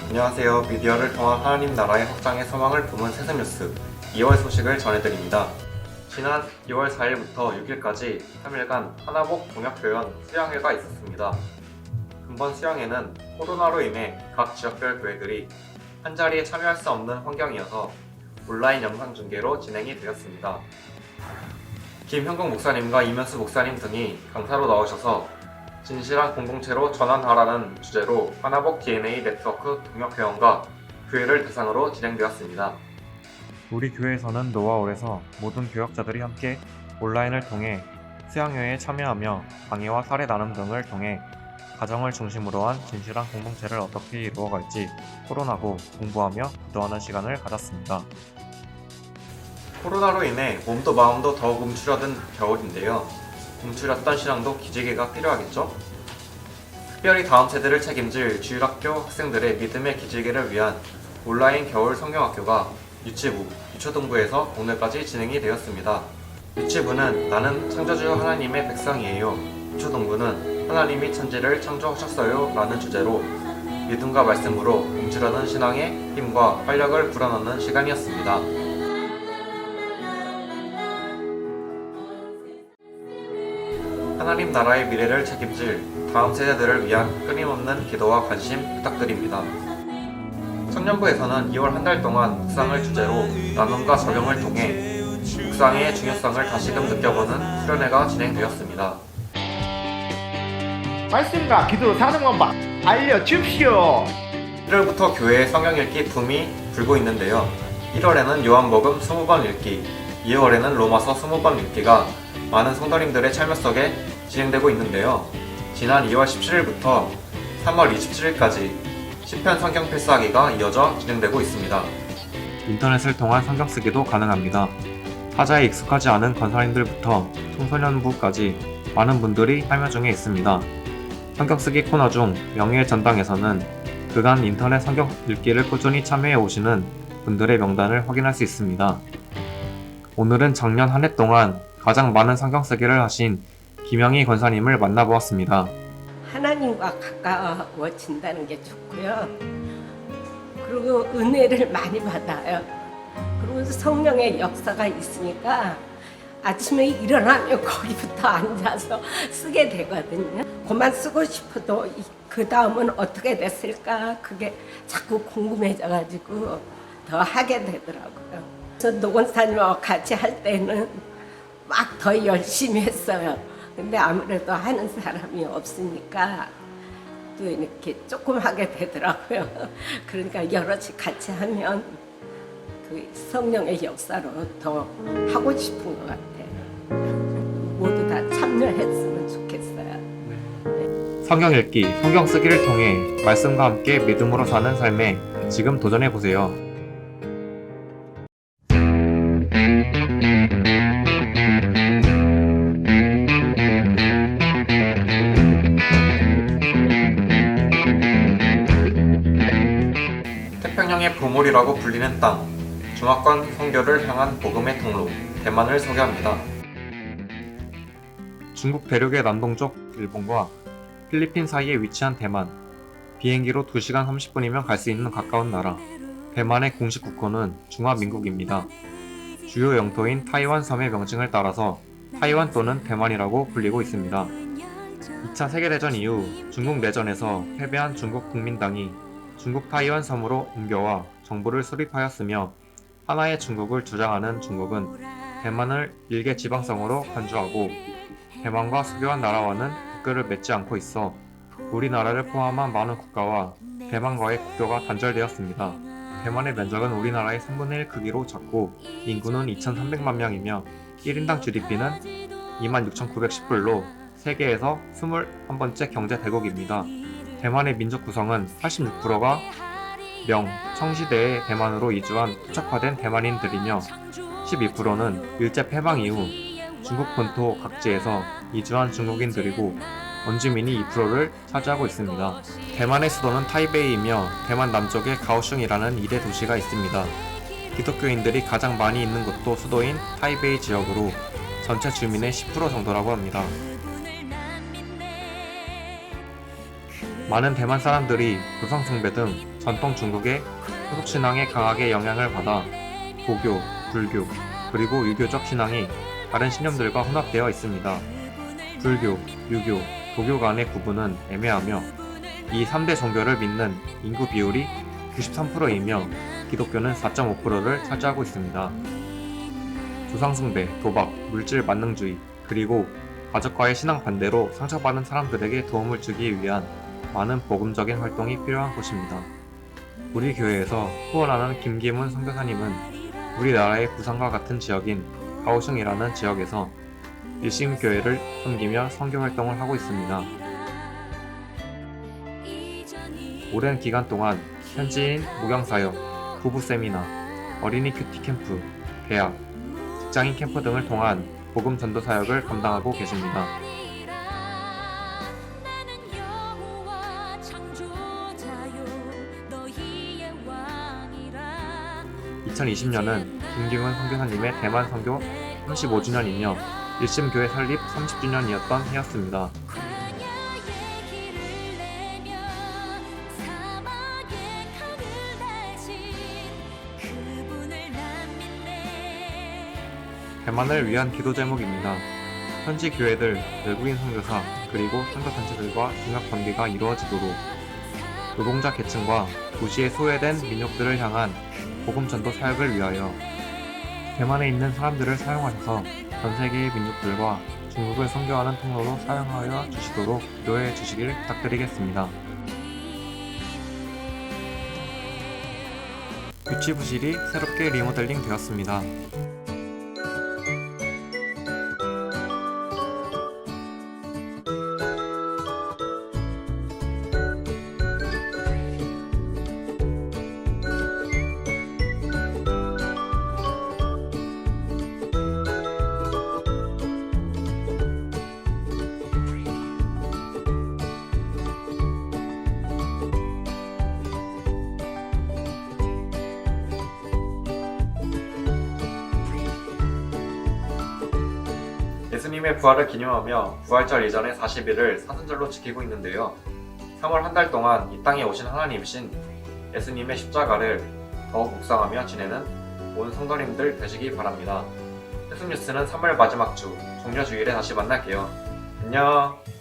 안녕하세요. 미디어를 통한 하나님 나라의 확장의 소망을 품은 세상뉴스 2월 소식을 전해드립니다. 지난 2월 4일부터 6일까지 3일간 하나복 동역교연 수양회가 있었습니다. 금번 수양회는 코로나로 인해 각 지역별 교회들이 한자리에 참여할 수 없는 환경이어서 온라인 영상 중계로 진행이 되었습니다. 김형국 목사님과 이면수 목사님 등이 강사로 나오셔서 진실한 공동체로 전환하라는 주제로 하나복 DNA 네트워크 동역회원과 교회를 대상으로 진행되었습니다. 우리 교회에서는 노아홀에서 모든 교역자들이 함께 온라인을 통해 수양회에 참여하며 강의와 사례 나눔 등을 통해 가정을 중심으로 한 진실한 공동체를 어떻게 이루어갈지 토론하고 공부하며 기도하는 시간을 가졌습니다. 코로나로 인해 몸도 마음도 더욱 움츠러든 겨울인데요. 움츠렸던 신앙도 기지개가 필요하겠죠? 특별히 다음 세대를 책임질 주일학교 학생들의 믿음의 기지개를 위한 온라인 겨울 성경학교가 유치부, 유초등부에서 오늘까지 진행이 되었습니다. 유치부는 나는 창조주 하나님의 백성이에요. 유초등부는 하나님이 천지를 창조하셨어요 라는 주제로 믿음과 말씀으로 움츠러든 신앙의 힘과 활력을 불어넣는 시간이었습니다. 하나님 나라의 미래를 책임질 다음 세대들을 위한 끊임없는 기도와 관심 부탁드립니다. 청년부에서는 2월 한 달 동안 묵상을 주제로 나눔과 적용을 통해 묵상의 중요성을 다시금 느껴보는 수련회가 진행되었습니다. 말씀과 기도로 사는 법만 알려주십시오. 1월부터 교회에 성경 읽기 붐이 불고 있는데요. 1월에는 요한복음 20번 읽기, 2월에는 로마서 20번 읽기가 많은 성도님들의 참여 속에 진행되고 있는데요. 지난 2월 17일부터 3월 27일까지 시편 성경 필사하기가 이어져 진행되고 있습니다. 인터넷을 통한 성경 쓰기도 가능합니다. 타자에 익숙하지 않은 권사님들부터 청소년부까지 많은 분들이 참여 중에 있습니다. 성경 쓰기 코너 중 명예의 전당에서는 그간 인터넷 성경 읽기를 꾸준히 참여해 오시는 분들의 명단을 확인할 수 있습니다. 오늘은 작년 한 해 동안 가장 많은 성경 쓰기를 하신 김영희 권사님을 만나보았습니다. 하나님과 가까워진다는 게 좋고요. 그리고 은혜를 많이 받아요. 그리고 성령의 역사가 있으니까 아침에 일어나면 거기부터 앉아서 쓰게 되거든요. 그만 쓰고 싶어도 그 다음은 어떻게 됐을까 그게 자꾸 궁금해져가지고 더 하게 되더라고요. 그래서 노건사님하고 같이 할 때는 막 더 열심히 했어요. 근데 아무래도 하는 사람이 없으니까 또 이렇게 조금 하게 되더라고요. 그러니까 여럿이 같이 하면 그 성령의 역사로 더 하고 싶은 것 같아요. 모두 다 참여했으면 좋겠어요. 성경 읽기, 성경 쓰기를 통해 말씀과 함께 믿음으로 사는 삶에 지금 도전해보세요. 태평양의 보물이라고 불리는 땅, 중화권 선교를 향한 복음의 통로, 대만을 소개합니다. 중국 대륙의 남동쪽 일본과 필리핀 사이에 위치한 대만. 비행기로 2시간 30분이면 갈 수 있는 가까운 나라. 대만의 공식 국호는 중화민국입니다. 주요 영토인 타이완 섬의 명칭을 따라서 타이완 또는 대만이라고 불리고 있습니다. 2차 세계대전 이후 중국 내전에서 패배한 중국 국민당이 중국 타이완 섬으로 옮겨와 정부를 수립하였으며 하나의 중국을 주장하는 중국은 대만을 일개 지방성으로 간주하고 대만과 수교한 나라와는 국교를 맺지 않고 있어 우리나라를 포함한 많은 국가와 대만과의 국교가 단절되었습니다. 대만의 면적은 우리나라의 3분의 1 크기로 작고 인구는 2,300만 명이며 1인당 GDP는 26,910불로 세계에서 21번째 경제 대국입니다. 대만의 민족 구성은 86%가 명, 청시대에 대만으로 이주한 토착화된 대만인들이며 12%는 일제 패망 이후 중국 본토 각지에서 이주한 중국인들이고 원주민이 2%를 차지하고 있습니다. 대만의 수도는 타이베이이며 대만 남쪽에 가오슝이라는 2대 도시가 있습니다. 기독교인들이 가장 많이 있는 곳도 수도인 타이베이 지역으로 전체 주민의 10% 정도라고 합니다. 많은 대만 사람들이 조상숭배 등 전통 중국의 토속신앙에 강하게 영향을 받아 도교, 불교, 그리고 유교적 신앙이 다른 신념들과 혼합되어 있습니다. 불교, 유교, 도교 간의 구분은 애매하며 이 3대 종교를 믿는 인구 비율이 93%이며 기독교는 4.5%를 차지하고 있습니다. 조상숭배, 도박, 물질 만능주의, 그리고 가족과의 신앙 반대로 상처받은 사람들에게 도움을 주기 위한 많은 복음적인 활동이 필요한 곳입니다. 우리 교회에서 후원하는 김기문 선교사님은 우리나라의 부산과 같은 지역인 가오슝이라는 지역에서 일심교회를 섬기며 선교 활동을 하고 있습니다. 오랜 기간 동안 현지인 목양사역, 부부 세미나, 어린이 큐티 캠프, 대학, 직장인 캠프 등을 통한 복음 전도 사역을 감당하고 계십니다. 2020년은 김기문 선교사님의 대만 선교 35주년이며 일심교회 설립 30주년이었던 해였습니다. 대만을 위한 기도 제목입니다. 현지 교회들, 외국인 선교사, 그리고 선교단체들과 중학관계가 이루어지도록 노동자 계층과 도시에 소외된 민족들을 향한 복음 전도 사역을 위하여 대만에 있는 사람들을 사용하셔서 전 세계의 민족들과 중국을 선교하는 통로로 사용하여 주시도록 기도해 주시길 부탁드리겠습니다. 유치부실이 새롭게 리모델링 되었습니다. 예수님의 부활을 기념하며 부활절 이전의 40일을 사순절로 지키고 있는데요. 3월 한 달 동안 이 땅에 오신 하나님이신 예수님의 십자가를 더욱 묵상하며 지내는 온 성도님들 되시기 바랍니다. 세순뉴스는 3월 마지막 주 종려주일에 다시 만날게요. 안녕.